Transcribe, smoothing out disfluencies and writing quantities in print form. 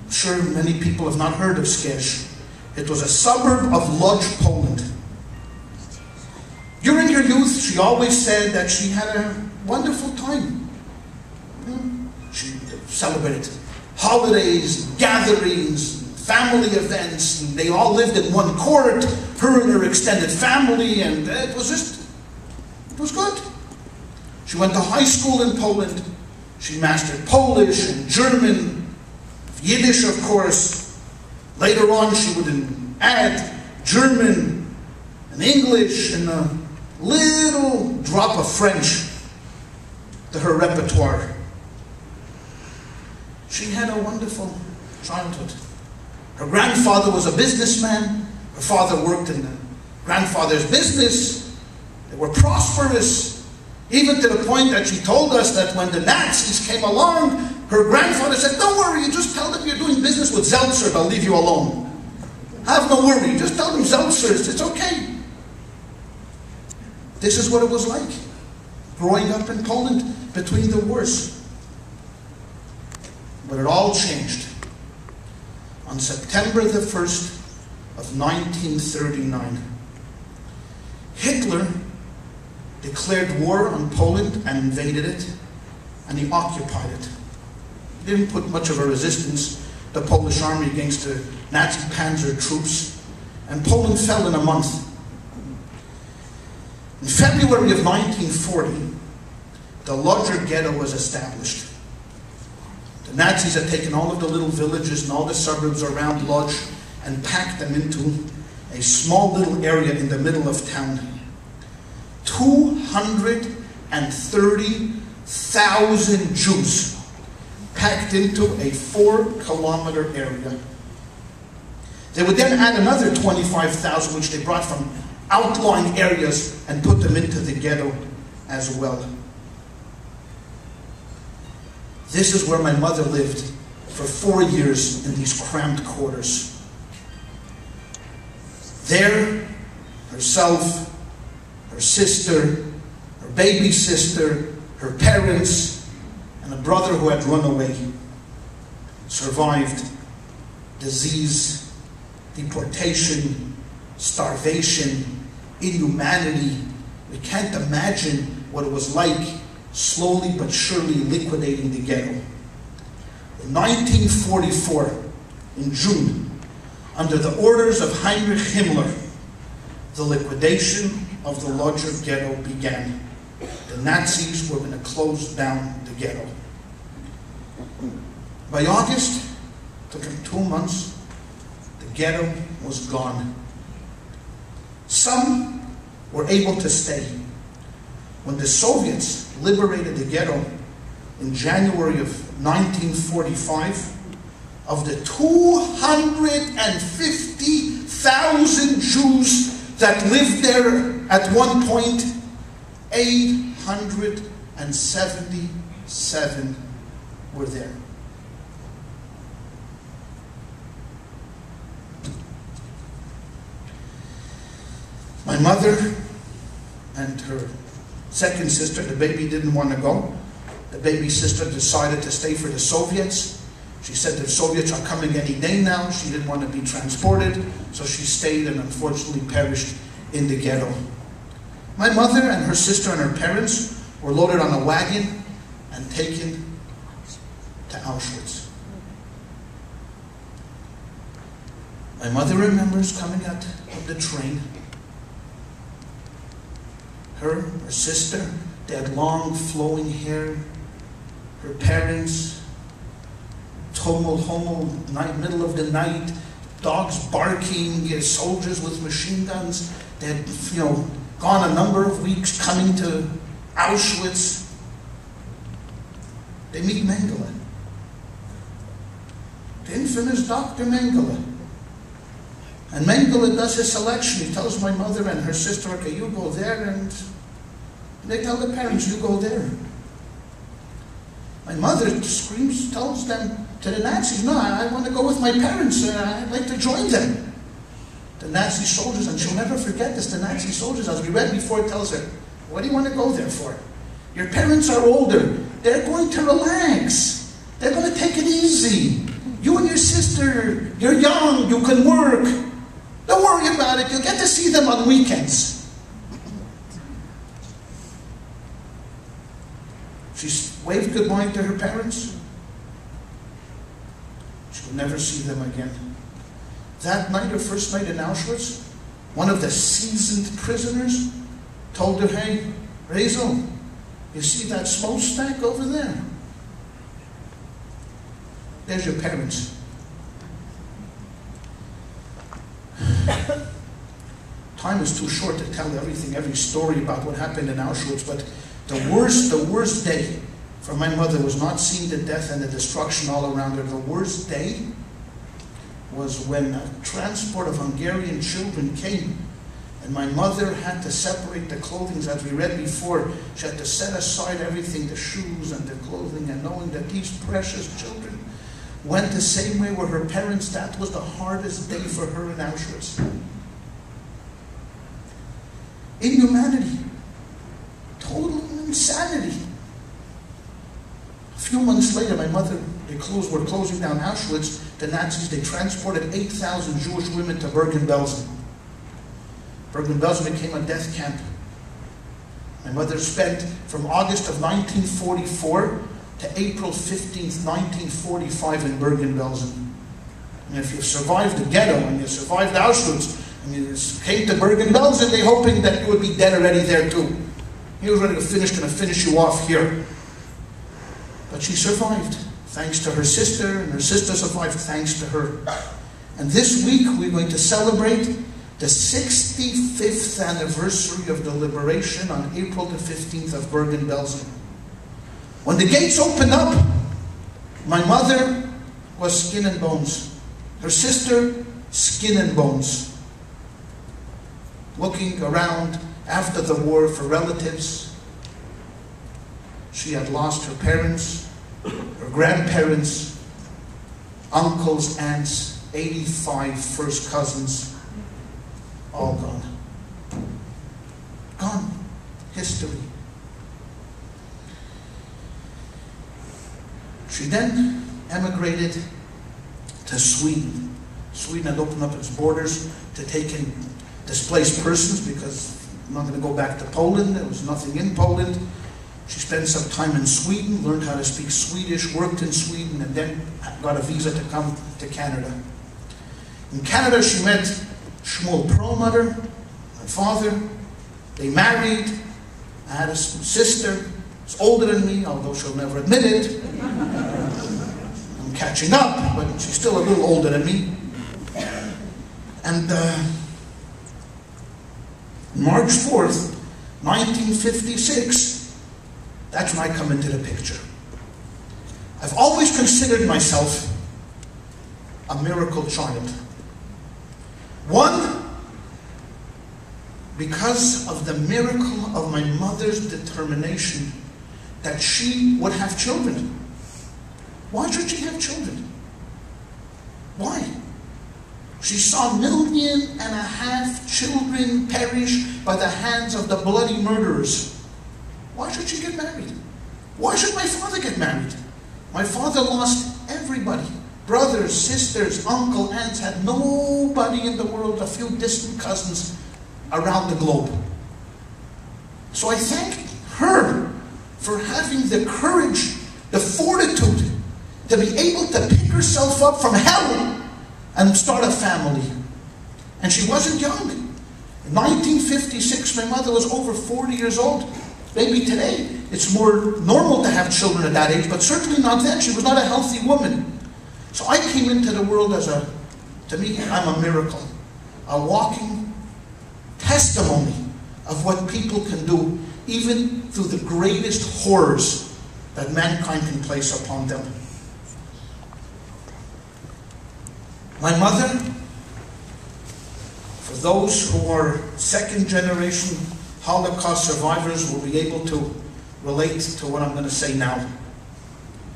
I'm sure many people have not heard of Skierz. It was a suburb of Łódź, Poland. During her youth, she always said that she had a wonderful time. She celebrated holidays, gatherings, family events, and they all lived in one court, her and her extended family, and it was good. She went to high school in Poland. She mastered Polish and German, Yiddish, of course. Later on, she would add German and English and a little drop of French to her repertoire. She had a wonderful childhood. Her grandfather was a businessman. Her father worked in the grandfather's business. They were prosperous, even to the point that she told us that when the Nazis came along, her grandfather said, "Don't worry, you just tell them you're doing business with Zeltzer, they'll leave you alone. Have no worry, just tell them Zeltzers, it's okay." This is what it was like, growing up in Poland between the wars. But it all changed on September the 1st of 1939. Hitler declared war on Poland and invaded it, and he occupied it. He didn't put much of a resistance, the Polish army, against the Nazi panzer troops, and Poland fell in a month. In February of 1940, the Łódź ghetto was established. The Nazis had taken all of the little villages and all the suburbs around Łódź and packed them into a small little area in the middle of town. 230,000 Jews packed into a 4-kilometer area. They would then add another 25,000, which they brought from outlying areas, and put them into the ghetto as well. This is where my mother lived for 4 years in these cramped quarters. There, herself, her sister, her baby sister, her parents, and a brother who had run away, survived disease, deportation, starvation, inhumanity. We can't imagine what it was like, slowly but surely liquidating the ghetto. In 1944, in June, under the orders of Heinrich Himmler, the liquidation of the Łódź ghetto began. The Nazis were going to close down the ghetto. By August, it took them 2 months, the ghetto was gone. Some were able to stay. When the Soviets liberated the ghetto in January of 1945, of the 250,000 Jews that lived there at one point, 877 were there. My mother and her second sister, the baby didn't want to go. The baby sister decided to stay for the Soviets. She said the Soviets are coming any day now. She didn't want to be transported, so she stayed and unfortunately perished in the ghetto. My mother and her sister and her parents were loaded on a wagon and taken to Auschwitz. My mother remembers coming out of the train. Her sister, they had long flowing hair. Her parents, tumult, middle of the night, dogs barking, soldiers with machine guns. They had, gone a number of weeks coming to Auschwitz. They meet Mengele. The infamous Dr. Mengele. And Mengele does his selection. He tells my mother and her sister, okay, you go there, and they tell the parents, you go there. My mother screams, tells them, to the Nazis, no, I want to go with my parents. I'd like to join them. The Nazi soldiers, and she'll never forget this, the Nazi soldiers, as we read before, tells her, what do you want to go there for? Your parents are older. They're going to relax. They're going to take it easy. You and your sister sister, you're young, you can work. Don't worry about it, you'll get to see them on weekends. She waved goodbye to her parents. She would never see them again. That night, her first night in Auschwitz, one of the seasoned prisoners told her, hey, Razel, you see that smokestack over there? There's your parents. Time is too short to tell every story about what happened in Auschwitz, but the worst day for my mother was not seeing the death and the destruction all around her. The worst day was when a transport of Hungarian children came, and my mother had to separate the clothing, as we read before. She had to set aside everything, the shoes and the clothing, and knowing that these precious children went the same way with her parents, that was the hardest day for her in Auschwitz. Inhumanity. Total insanity. A few months later, my mother, were closing down Auschwitz. The Nazis, they transported 8,000 Jewish women to Bergen-Belsen. Bergen-Belsen became a death camp. My mother spent from August of 1944 to April 15th, 1945 in Bergen-Belsen. And if you survived the ghetto and you survived Auschwitz and you came to Bergen-Belsen, they're hoping that you would be dead already there too. He was ready to finish you off here. But she survived, thanks to her sister, and her sister survived thanks to her. And this week we're going to celebrate the 65th anniversary of the liberation on April the 15th of Bergen-Belsen. When the gates opened up, my mother was skin and bones. Her sister, skin and bones. Looking around after the war for relatives. She had lost her parents, her grandparents, uncles, aunts, 85 first cousins, all gone. Gone. History. She then emigrated to Sweden. Sweden had opened up its borders to take in displaced persons because I'm not going to go back to Poland. There was nothing in Poland. She spent some time in Sweden, learned how to speak Swedish, worked in Sweden, and then got a visa to come to Canada. In Canada, she met Shmuel Perelmuter, my father. They married. I had a sister. She's older than me, although she'll never admit it. I'm catching up, but she's still a little older than me. And March 4th, 1956, that's when I come into the picture. I've always considered myself a miracle child. One, because of the miracle of my mother's determination that she would have children. Why should she have children? Why? She saw 1.5 million children perish by the hands of the bloody murderers. Why should she get married? Why should my father get married? My father lost everybody. Brothers, sisters, uncle, aunts, had nobody in the world, a few distant cousins around the globe. So I thank her for having the courage, the fortitude, to be able to pick herself up from hell and start a family. And she wasn't young. In 1956, my mother was over 40 years old. Maybe today it's more normal to have children at that age, but certainly not then. She was not a healthy woman. So I came into the world to me, I'm a miracle. A walking testimony of what people can do, even through the greatest horrors that mankind can place upon them. My mother, for those who are second generation Holocaust survivors, will be able to relate to what I'm going to say now.